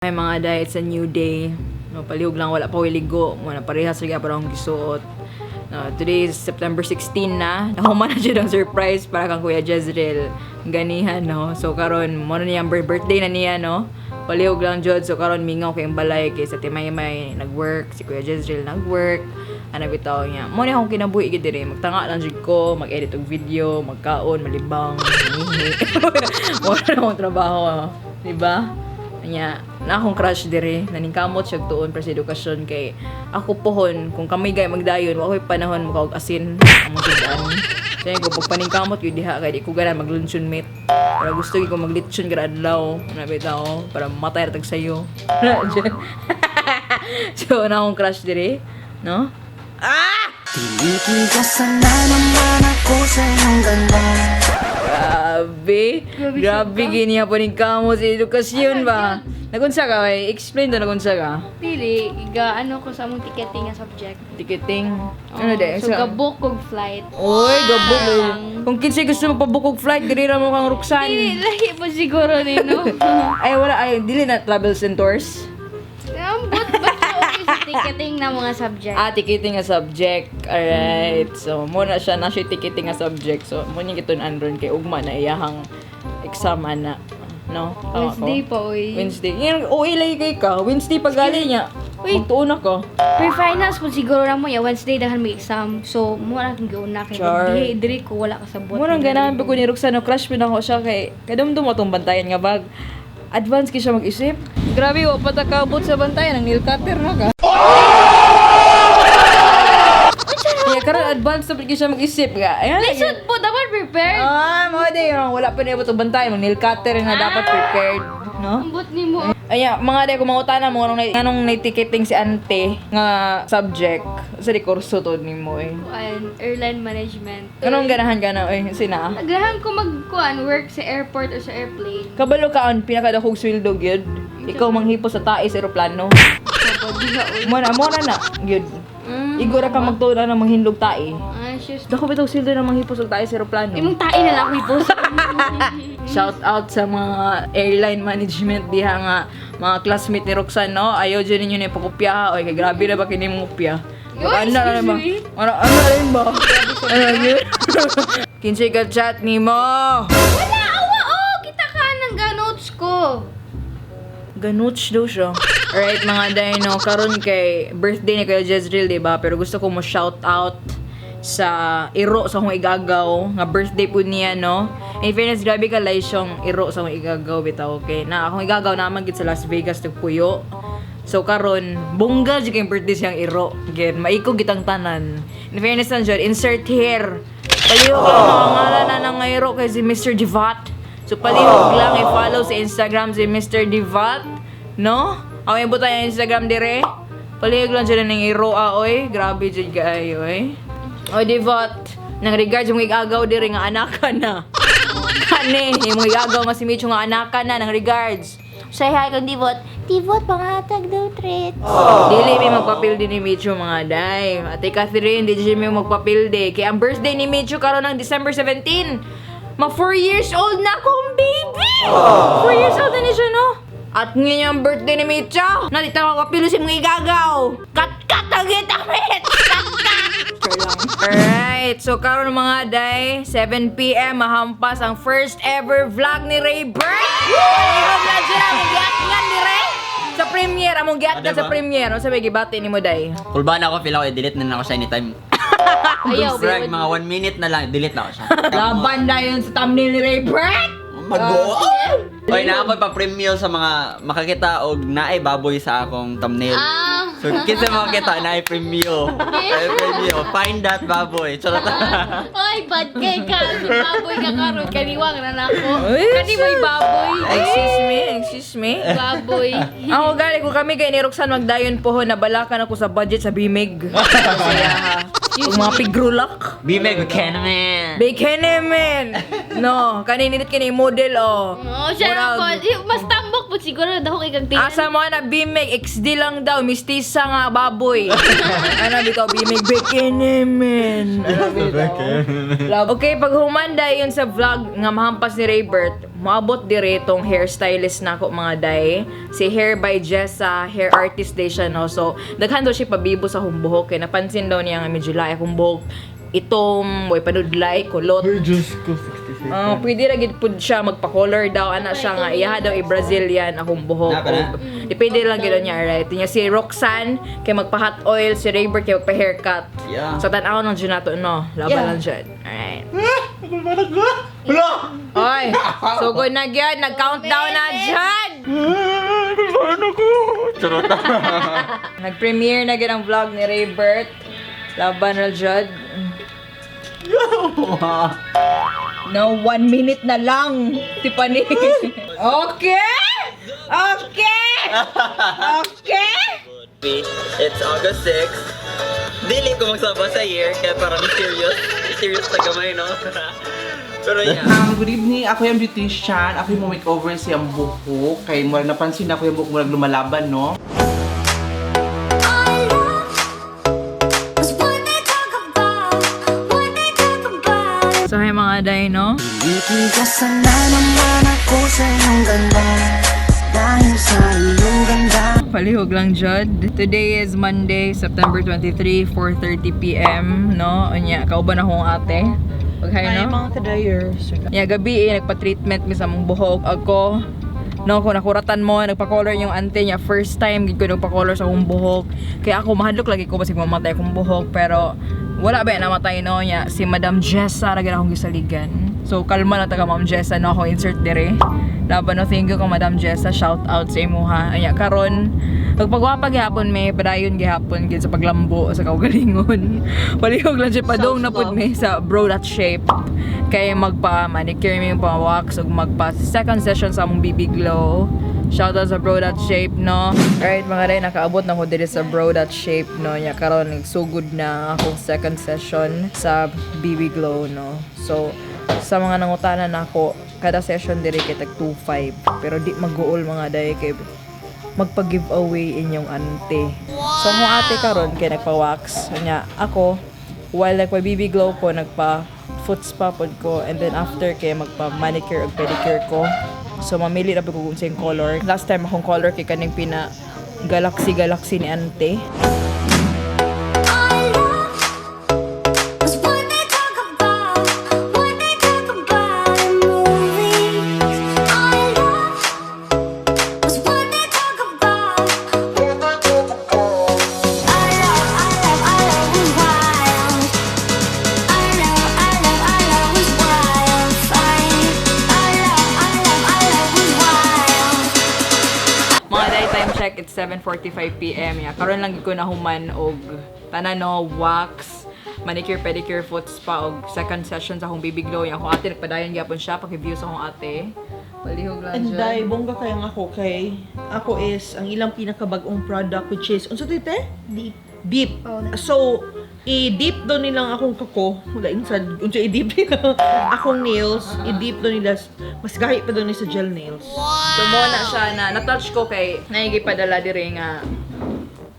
Ay mga day, it's a new day. No, palihog lang, wala pa wiligo. Muna parehas lagi pa akong gisuot. No, today is September 16 na. Nahuman na siya ng surprise para kang Kuya Jezreel. Ganihan, no? So karon mo na niyang birthday na niya, no? Palihog lang jud. So karon mingaw kay balay kay sa Timay-may nag-work, si Kuya Jezreel nag-work. Ano bitaw niya. Mo ni akong kinabuhi gid dire. Magtanga lang jud ko, mag-edit og video, magkaon, malibang, mangihi. Mo na akong trabaho, di ba? Nya, na akong crush dire, naningkamot siya tuon para sa edukasyon kay ako pohon kung kami gay magdayon wa ko'y panahon makaog asin ang sudan. Kaya ko pag paningkamot yun diha kay di ko gana magluncheon meat. Pero gusto ko magluncheon kada adlaw, na bitaw para matay ra tag sayo. So na akong crush dire, no? Tinitigasan na naman ako sa iyong ganda. Grabe gini po ni kamo sa edukasyon ba? Nagunsa ka ba? Explain to nagunsa ka. Pili, ano ko sa mong ticketing nga subject. Ticketing. Ano de? So, gabok kog flight. Oy, gabok. Kung kinsay gusto magpabukog flight, diri ra mo kang Roxanne. Pili, lahi mo siguro nino. Ay, wala. Ay, dili na travels and tours. Ambot ba siya okay sa ticketing na mga subject? Ticketing nga subject. Alright. So, muna siya na siya ticketing nga subject. So, muna yung kitun andron kay ugma na iyahang exam ana. No? Tama ko? Wednesday pa, oy. Wednesday. Yan, lagi kay ka. Wednesday pag gali niya. Wait. Magtuon ako. Pre-finals po siguro na mo ya Wednesday dahil may exam. So, mo na kang giuna kay Char. diri ko wala ka sa bot. Murang ganahan pa ko ni Roxanne, crush pa na ako siya kay kadumdum mo tong bantayan nga bag. Advance ki siya mag-isip. Grabe, wa pa takabot sa bantayan ng nail cutter na ka. Kaya karon advance na pa siya mag-isip ka. Ayan. Listen po, dapat prepared. Mo day, wala pa niya itong bantayan, mag nail cutter nga dapat prepared, no? Ambot ni mo. Aya, mga day ko mangutana mo anong na-ticketing si ante nga subject sa di kurso to nimo eh. Airline management. Anong ganahan ka na sina? Naglahan ko work sa airport or sa airplane. Kabalo ka on pinakadakog sweldo gyud. Ikaw manghipo sa tae sa eroplano. So, diha oy. Mora na gyud. Igora ka magtuon na manghindog tae. Ay, sus. Dako bitaw sweldo na manghipo sa tae sa eroplano. Imong tae na lang ako ipos. Shout out sa mga airline management diha nga mga classmate ni Roxanne, no? Ayaw dyan ninyo na ipakopya. Oy, kay grabe na ba kini mong kopya? Yoy, na ba? excuse me? Ano rin ba? Ano yun? Kinsay ka chat ni mo. Wala, awa, kita ka ng notes ko. Ganuts daw siya. Alright mga dino, karon kay birthday ni Kuya Jezreel, diba? Pero gusto ko mo shout out sa iro sa akong igagaw nga birthday po niya, no? In fairness, grabe ka lai siyang iro sa akong igagaw bitaw, okay? Na akong igagaw naman gid sa Las Vegas nagpuyo. So karon bongga jud kay birthday siyang iro. Again, maiko gitang tanan. In fairness lang jud, insert here. Palihog lang ang ngalan na ng iro kay si Mr. Divat. So palihog lang i-follow sa Instagram si Mr. Divat, no? Ako yung buta yung Instagram dire. Palihog lang jud ng iro oy. Grabe jud kaayo oy. O Divat, nang regards yung igagaw dire nga anaka na. Kani, yung igagaw nga si Micho nga anaka na nang regards. Say hi kang Divot. Divot, pangatag daw treat. Dili may magpapilde ni Micho mga day. Ate Catherine, di siya may magpapilde. Kaya ang birthday ni Micho karon ng December 17. 4 years old na akong baby! 4 years old na siya, no? At ngayon ang birthday ni Micho. Natita ko kapilo si mga igagaw. Kat-kat ang gitamit! Kat-kat! Sure lang. Alright, so karon mga day, 7 p.m. mahampas ang first ever vlog ni Ray Bird. Palihog na siya, mag-giat ni Ray. Sa premiere, among giat ka sa premiere. Ano sabi, gibati ni mo day? Pulbana ako, feel ako, i-delete na lang ako siya anytime. Ayaw, Drag, mga 1 minute na lang, delete na ako siya. Laban na yun sa thumbnail ni Ray Bird. Mag-go! Oy, na ako pa-premium sa mga makakita og naay baboy sa akong thumbnail. So, kinsa makakita naay premium. Naay premium. Find that baboy. Charot. Ay, bad kay ka. Baboy ka karon kaniwang na nako. Uy, Kani may baboy. Excuse me. Baboy. Ako gali ko kami kay ni Roxanne magdayon po nabalakan ako sa budget sa Bimig. Masaya ha. Kung mga pigrulak. Bimeg, Kenaman. Bacon men. No, kaninit kini model oh. Oh, siya ko. Mas tambok po siguro daw kay kang tingnan. Asa mo na Bimig XD lang daw mistisa nga baboy. Ano bitaw Bimig bacon men. Ano bitaw? Okay, pag humanda yun sa vlog nga mahampas ni Raybert, moabot dire tong hairstylist na ako mga day. Si Hair by Jessa, hair artist day siya, no? So, daghan daw siya pabibo sa akong buhok. Kaya napansin daw niya nga medyo lahi akong buhok. Itom, way panudlay, kulot. Ay, Diyos ko, 60 seconds. Pwede ra gid pud siya magpa-color daw ana siya nga iyaha daw i-Brazilian akong buhok. Na. Depende lang gid niya, right? Tinya si Roxanne kay magpa-hot oil, si Raybert kay magpa-haircut. Yeah. So tan-aw nang Junato no, laban lang dyan. Alright. Hala! Oy, so good na gyud, nag-countdown na dyan. Charot. Nag-premiere na gyud ang vlog ni Raybert. Laban na dyan. No, 1 minute na lang. Tiffany. Okay! Okay! Okay! It's August 6. Dili ko magsaba sa year, kaya parang serious. Serious na gamay, no? Pero yeah. Good evening, ako yung beautician. Ako yung makeover siyang buhok. Kaya mo napansin ako yung buhok mo lumalaban, no? So, hey mga day, no? Itigasan na naman ako sa iyong ganda dahil sa iyong ganda. Palihog lang, Jud. Today is Monday, September 23, 4:30 p.m. No? Unya, kauban akong ate. Paghay, no? mga kadayers. Yeah, gabi nagpa-treatment mi sa mong buhok. Ako, no, kung nakuratan mo, nagpa-color yung ante niya. First time, gid ko nagpa-color sa akong buhok. Kaya ako, mahadlok lagi ko basig mamatay akong buhok. Pero, wala ba yan namatay, no? Niya, si Madam Jessa, ragan akong gisaligan. So, kalma na taga Ma'am Jessa, no? Ako insert dire. Laban, no? Thank you kang Madam Jessa. Shout out sa imo, ha? Anya, karon pagpagwapa gihapon may padayon gihapon gid sa paglambo sa kaugalingon. Palihog lang siya padong na pud may sa bro that shape. Kaya magpa manicure mi pa wax ug magpa second session sa among BB Glow. Shout out sa bro that shape, no. Alright mga day, nakaabot na ko diri sa bro that shape, no. Nya karon nagsugod na akong second session sa BB Glow, no. So sa mga nangutanan nako, kada session diri kay tag 2.5 pero di mag-goal mga day kay magpa-giveaway inyong ante. So, ang ate karon kay nagpa-wax. Kanya, ako, while nagpa-BB Glow ko, nagpa-foot spa pod ko, and then after kay magpa-manicure ug pedicure ko. So, mamili na po kung siyang color. Last time akong color kay kaning pina Galaxy ni ante. It's 7:45 p.m. Yeah. Karon lang gid ko nahuman og tanan no wax, manicure, pedicure, foot spa og second session sa akong BB Glow. Yung akong ate nagpadayon gyapon siya pag-review sa akong ate. Palihog lang dyan. Anday, bongga kayang ako kay ako is ang ilang pinakabagong product which is unsa to ite? Deep. So, i-deep daw nilang akong kako. Wala insad. Unsa i-deep nila akong nails. I-deep daw nila. Mas gahi pa daw ni sa gel nails. So mo na siya na na-touch ko kay naigipadala dire nga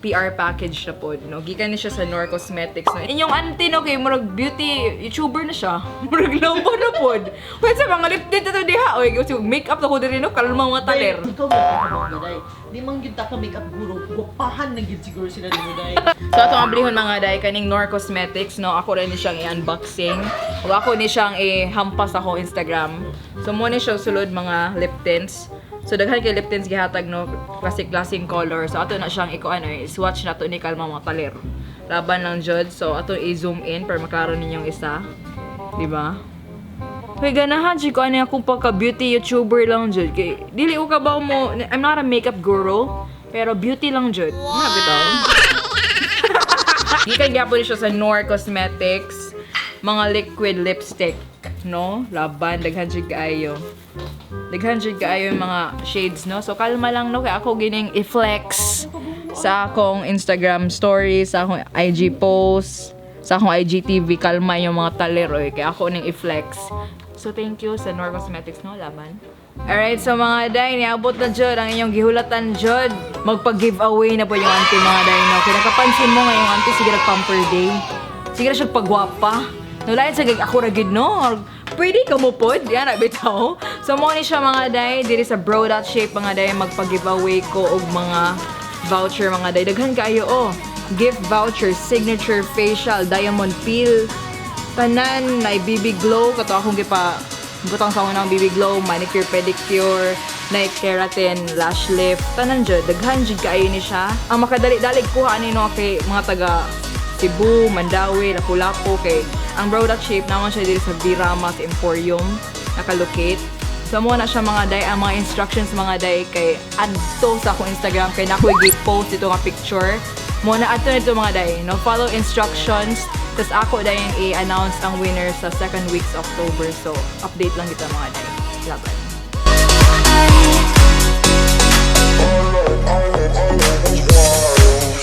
PR package na pod, no. Gikan ni siya sa Nor Cosmetics, no. Inyong auntie, no, kay murag beauty YouTuber na siya. Murag lambo na pod. Wait sa mga lip tint ito diha. Oy, kasi makeup na ko dire, no, kalmang mga taler. Ikaw mo day. Di man gyud ta ka makeup guru. Gupahan na gyud siguro sila ni day. So ato ang ablihon mga day kaning Nor Cosmetics, no. Ako rin ni siyang i-unboxing. Ug ako ni siyang i-hampas ako Instagram. So mo ni siya sulod mga lip tints. So daghan kay lip tints gihatag, no, classic color. So ato na siyang swatch na to ni kalma mga taler. Laban lang jud. So ato i-zoom in para maklaro ninyong isa. Di ba? Hoy ganahan jud ko ani akong pagka-beauty YouTuber lang jud kay dili ko kabaw mo. I'm not a makeup guru, pero beauty lang jud. Na bitaw. Gikan gyapon siya sa Nor Cosmetics, mga liquid lipstick, no? Laban daghan jud kaayo. Daghan jud kaayo yung mga shades, no? So kalma lang, no, kay ako gining i-flex sa akong Instagram stories, sa akong IG post, sa akong IGTV, kalma yung mga taler, oy, kay ako ning i-flex. So thank you sa Nor Cosmetics, no, laban. Alright, so mga day, niabot na jud ang inyong gihulatan jud. Magpa-giveaway na po yung auntie mga day, no? Kaya nakapansin mo ngayong auntie, sige nag-pamper day. Sige na siya pagwapa. No, lahat sa ako ra gid, no? pwede ka mo pod, yan na bitaw. So mo ni siya mga day, diri sa bro.shape mga day magpa-giveaway ko og mga voucher mga day. Daghan kayo oh. Gift voucher, signature facial, diamond peel, tanan na BB glow kato akong gipa butang sa unang BB glow, manicure, pedicure, na keratin, lash lift, tanan jud daghan jud kaayo ni siya. Ang makadali-dalig kuha nino kay mga taga Cebu, Mandawi, Lapu-Lapu kay ang bro.shape naman siya dito sa Virama sa Emporium nakalocate. So mo na siya mga day, ang mga instructions mga day kay adto sa akong Instagram kay na ako i-post ito nga picture. Mo na adto nito mga day, no, follow instructions. Tas ako day yung i-announce ang winner sa second weeks October. So update lang kita mga day. Laban. I